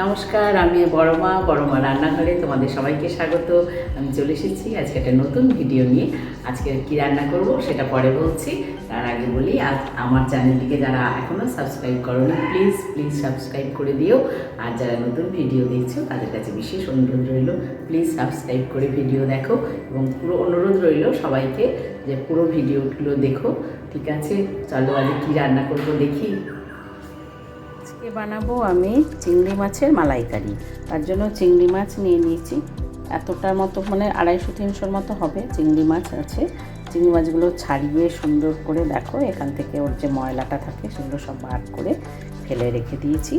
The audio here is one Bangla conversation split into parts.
নমস্কার, আমি বড়মা রান্নাঘরে তোমাদের সবাইকে স্বাগত। আমি চলে এসেছি আজকে একটা নতুন ভিডিও নিয়ে। আজকে কি রান্না করব সেটা পরে বলছি, তার আগে বলি আজ আমার চ্যানেলটিকে যারা এখনও সাবস্ক্রাইব করোনি প্লিজ সাবস্ক্রাইব করে দিও। আর যারা নতুন ভিডিও দেখছো তাদের কাছে বিশেষ অনুরোধ রইল, প্লিজ সাবস্ক্রাইব করে ভিডিও দেখো এবং পুরো অনুরোধ রইল সবাইকে যে পুরো ভিডিওগুলো দেখো। ঠিক আছে, চলো আজকে কী রান্না করব দেখি। আজকে বানাবো আমি চিংড়ি মাছের মালাইকারি। তার জন্য চিংড়ি মাছ নিয়ে নিয়েছি, এতটার মতো মানে 250-300 মতো হবে চিংড়ি মাছ আছে। চিংড়ি মাছগুলো ছাড়িয়ে সুন্দর করে দেখো এখান থেকে ওর যে ময়লাটা থাকে সেগুলো সব বার করে ফেলে রেখে দিয়েছি।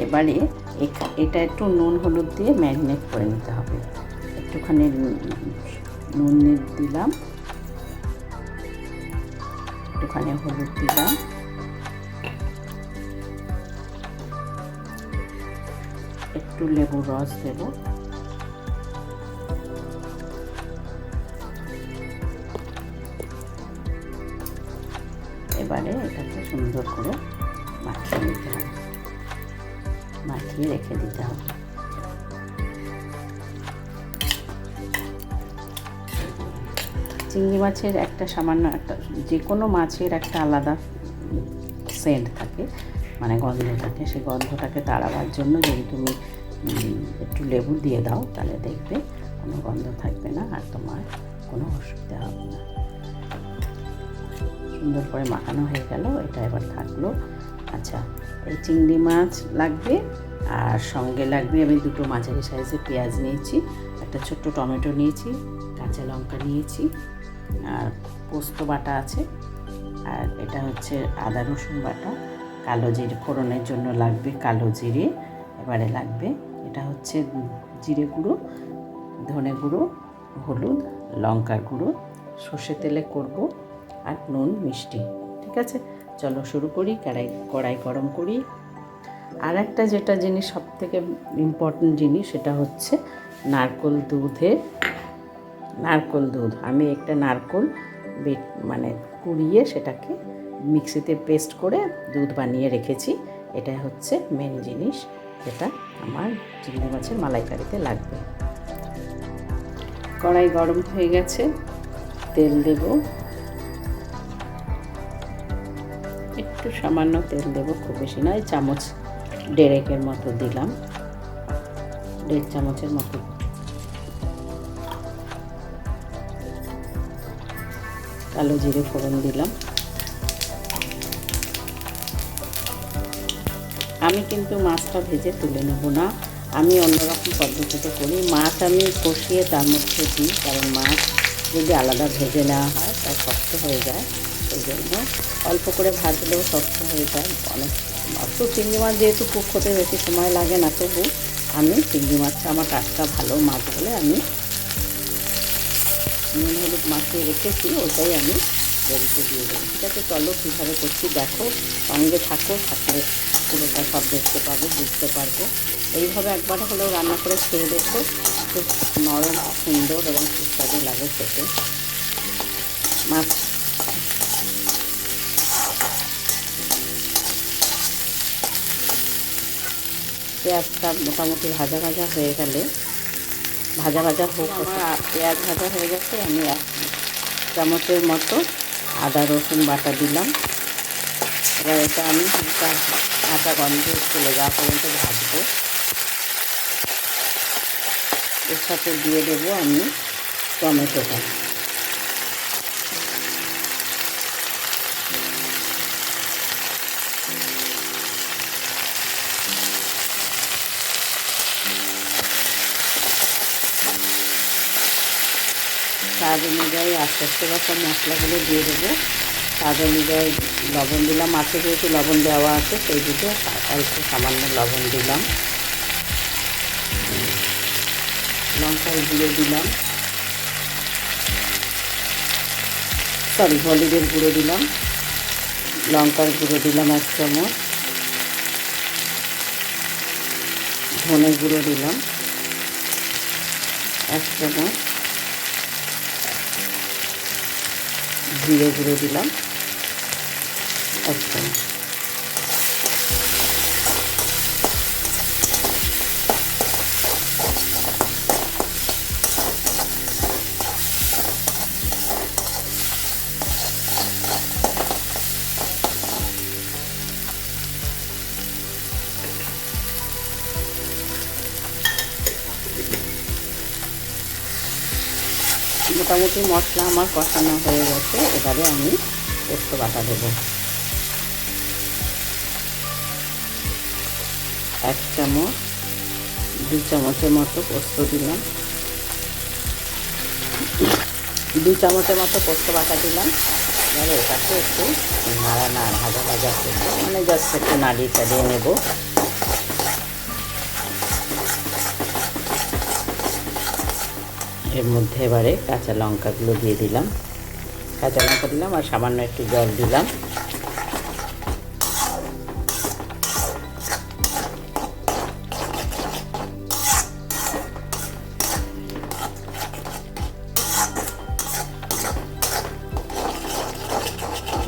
এবারে এটা একটু নুন হলুদ দিয়ে ম্যারিনেট করে নিতে হবে। একটুখানি নুন দিলাম, একটুখানি হলুদ দিলাম, একটু লেবুর রস দেব, এবারে এটাকে সুন্দর করে মাখিয়ে নিতে হবে, মাখিয়ে রেখে দিতে হবে। চিংড়ি মাছের একটা সামান্য একটা যে কোনো মাছের একটা আলাদা সেন্ট থাকে, মানে গন্ধ থাকে। সেই গন্ধটাকে তাড়াবার জন্য যদি তুমি একটু লেবু দিয়ে দাও তাহলে দেখবে কোনো গন্ধ থাকবে না আর তোমার কোনো অসুবিধা হবে না। সুন্দর করে মাখানো হয়ে গেল, এটা এবার থাকলো। আচ্ছা, এই চিংড়ি মাছ লাগবে আর সঙ্গে লাগবে আমি দুটো মাঝারি সাইজের পেঁয়াজ নিয়েছি, একটা ছোট্ট টমেটো নিয়েছি, কাঁচা লঙ্কা নিয়েছি, আর পোস্ত বাটা আছে, আর এটা হচ্ছে আদা রসুন বাটা, কালো জিরে ফোড়নের জন্য লাগবে কালো জিরে, এবারে লাগবে এটা হচ্ছে জিরে গুঁড়ো, ধনে গুঁড়ো, হলুদ, লঙ্কার গুঁড়ো, সর্ষে তেলে করব, আর নুন মিষ্টি। ঠিক আছে, চলো শুরু করি। কড়াই গরম করি। আর একটা যেটা জিনিস সবথেকে ইম্পর্টেন্ট জিনিস সেটা হচ্ছে নারকেল দুধ। আমি একটা নারকেল মানে কুড়িয়ে সেটাকে মিক্সিতে পেস্ট করে দুধ বানিয়ে রেখেছি। এটাই হচ্ছে মেন জিনিস যেটা আমার চিংড়ি মাছের মালাইকারিতে লাগবে। কড়াই গরম হয়ে গেছে, তেল দেব, একটু সামান্য তেল দেব, খুব বেশি নয়, চামচ 1.5 মতো দিলাম, 1.5 চামচের মতো। কালো জিরে ফোড়ন দিলাম। আমি কিন্তু মাছটা ভেজে তুলে নেব না, আমি অন্যরকম পদ্ধতিতে করি। মাছ আমি কষিয়ে তার মধ্যে দিই, কারণ মাছ যদি আলাদা ভেজে নেওয়া হয় তা শক্ত হয়ে যায়, সেই জন্য অল্প করে ভাজলেও শক্ত হয়ে যায়। অত চিংড়ি মাছ যেহেতু কুক হতে বেশি সময় লাগে না, তবু আমি চিংড়ি মাছটা আমার টাটকা ভালো মাছ বলে আমি নুন হলুদ মাখিয়ে রেখেছি, ওটাই আমি বেরিয়ে দিয়ে দেবো। ঠিক আছে, চলো কীভাবে করছি দেখো, সঙ্গে থাকলে পুরোটা সব দেখতে পাবে, বুঝতে পারবে। এইভাবে একবার হলেও রান্না করে খেয়ে দেখো, খুব নরম, সুন্দর এবং সুস্বাদু লাগে খেতে মাছ। পেঁয়াজটা মোটামুটি ভাজা হয়ে গেলে, ভাজা হোক, আমার পেঁয়াজ ভাজা হয়ে গেছে, আমি 1 চামচের মতো আদা রসুন বাটা দিলাম। এবার এটা আমি কাঁচা গন্ধ চলে যাওয়া পর্যন্ত ভাজবো। এর সাথে দিয়ে দেবো আমি টমেটোটা। স্বাদ অনুযায়ী আস্তে আস্তে সব মশলাগুলো দিয়ে দেবো। স্বাদ অনুযায়ী লবণ দিলাম, মাছে যেহেতু লবণ দেওয়া আছে সেই দিকে অল্প সামান্য লবণ দিলাম, লঙ্কার গুঁড়ো দিলাম, হলুদের গুঁড়ো দিলাম, লঙ্কার গুঁড়ো দিলাম 1 চামচ, ধনে গুঁড়ো দিলাম 1 চামচ, জিরে গুঁড়ো দিলাম 1 চামচ। মোটামুটি মশলা আমার কষানো হয়ে গেছে। এবারে আমি পোস্ত বাটা দেবো। 1 চামচ 2 চামচের মতো পোস্ত দিলাম, 2 চামচের মতো পোস্ত বাটা দিলাম। এবারে এটাকে একটু ভাজা করবো, মানে জাস্ট একটু নাড়িয়ে চাড়িয়ে নেব। এর মধ্যে এবারে কাঁচা লঙ্কাগুলো দিয়ে দিলাম, কাঁচা লঙ্কা দিলাম আর সামান্য একটু জল দিলাম।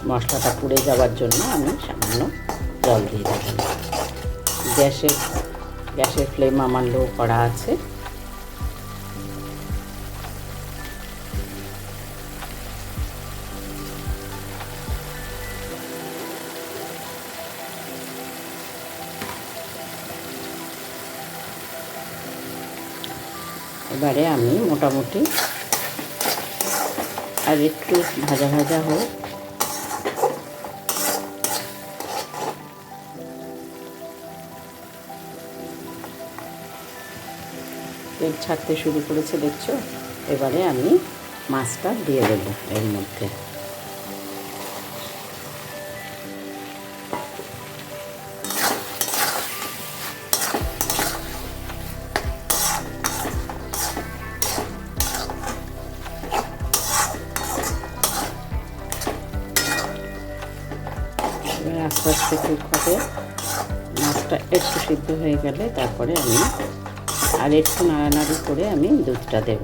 মশলাটা পুড়ে যাওয়ার জন্য আমি সামান্য জল দিয়ে দিলাম। গ্যাসের ফ্লেম আমার লো করা আছে। এবারে আমি মোটামুটি আর একটু ভাজা ভাজা হোক, তেল ছাড়তে শুরু করেছে দেখছো। এবারে আমি মাছটা দিয়ে দেবো এর মধ্যে। এবার আস্তে আস্তে কুক হবে। মাছটা একটু সিদ্ধ হয়ে গেলে তারপরে আমি আর একটু নাড়ানাড়ি করে আমি দুধটা দেব।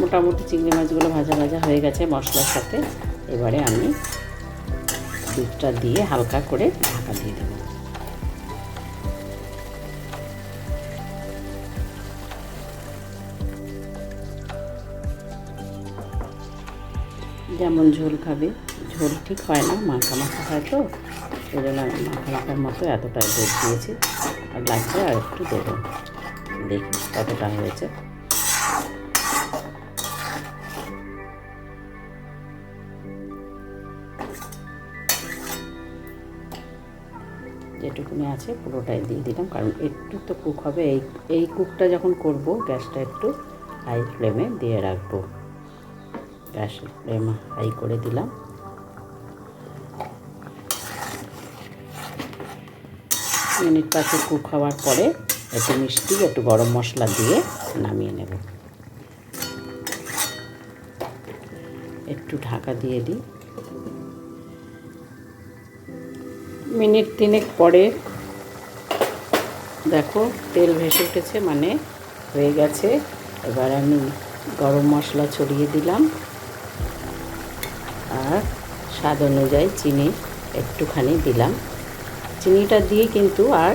মোটামুটি চিংড়ি মাছগুলো ভাজা ভাজা হয়ে গেছে মশলার সাথে। এবারে আমি দুধটা দিয়ে হালকা করে ঢাকা দিয়ে দেবো। যেমন ঝোল খাবে, ঝোল ঠিক হয় না, মাখা মাখা হয়, তো সেই জন্য আমি মাখা মাখার মতো এতটাই দুধ দিয়েছি। আর লাগবে আর একটু দেবো, দেখি কতটা হয়েছে। যেটুকুনি আছে পুরোটাই দিয়ে দিলাম, কারণ একটু তো কুক হবে। এই কুকটা যখন করব গ্যাসটা একটু হাই ফ্লেমে দিয়ে রাখবো। গ্যাসের ফ্লেম হাই করে দিলাম। মিনিট 5 কুক হওয়ার পরে একটু মিষ্টি, একটু গরম মশলা দিয়ে নামিয়ে নেব। একটু ঢাকা দিয়ে দিই। মিনিট 3 পরে দেখো তেল ভেসে উঠেছে, মানে হয়ে গেছে। এবার আমি গরম মশলা ছড়িয়ে দিলাম আর স্বাদ অনুযায়ী চিনি একটুখানি দিলাম। চিনিটা দিয়ে কিন্তু আর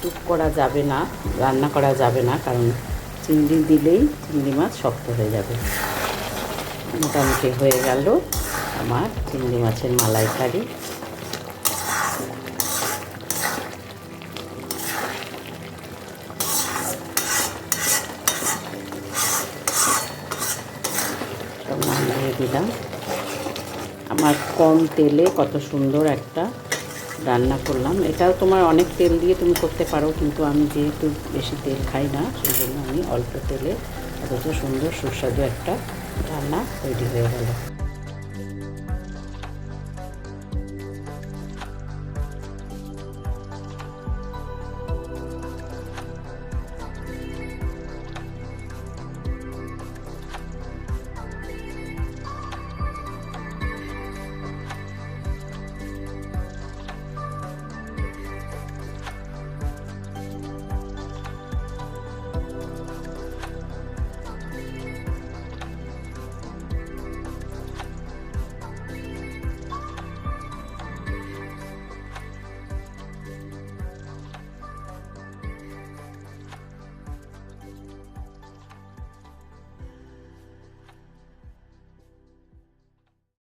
কুক করা যাবে না, রান্না করা যাবে না, কারণ চিংড়ি দিলেই চিংড়ি মাছ শক্ত হয়ে যাবে। মোটামুটি হয়ে গেল আমার চিংড়ি মাছের মালাইকারি। দিয়ে দিলাম। আমার কম তেলে কত সুন্দর একটা রান্না করলাম। এটাও তোমার অনেক তেল দিয়ে তুমি করতে পারো, কিন্তু আমি যেহেতু বেশি তেল খাই না, সেই জন্য আমি অল্প তেলে অথচ সুন্দর সুস্বাদু একটা রান্না তৈরি হয়ে গেল।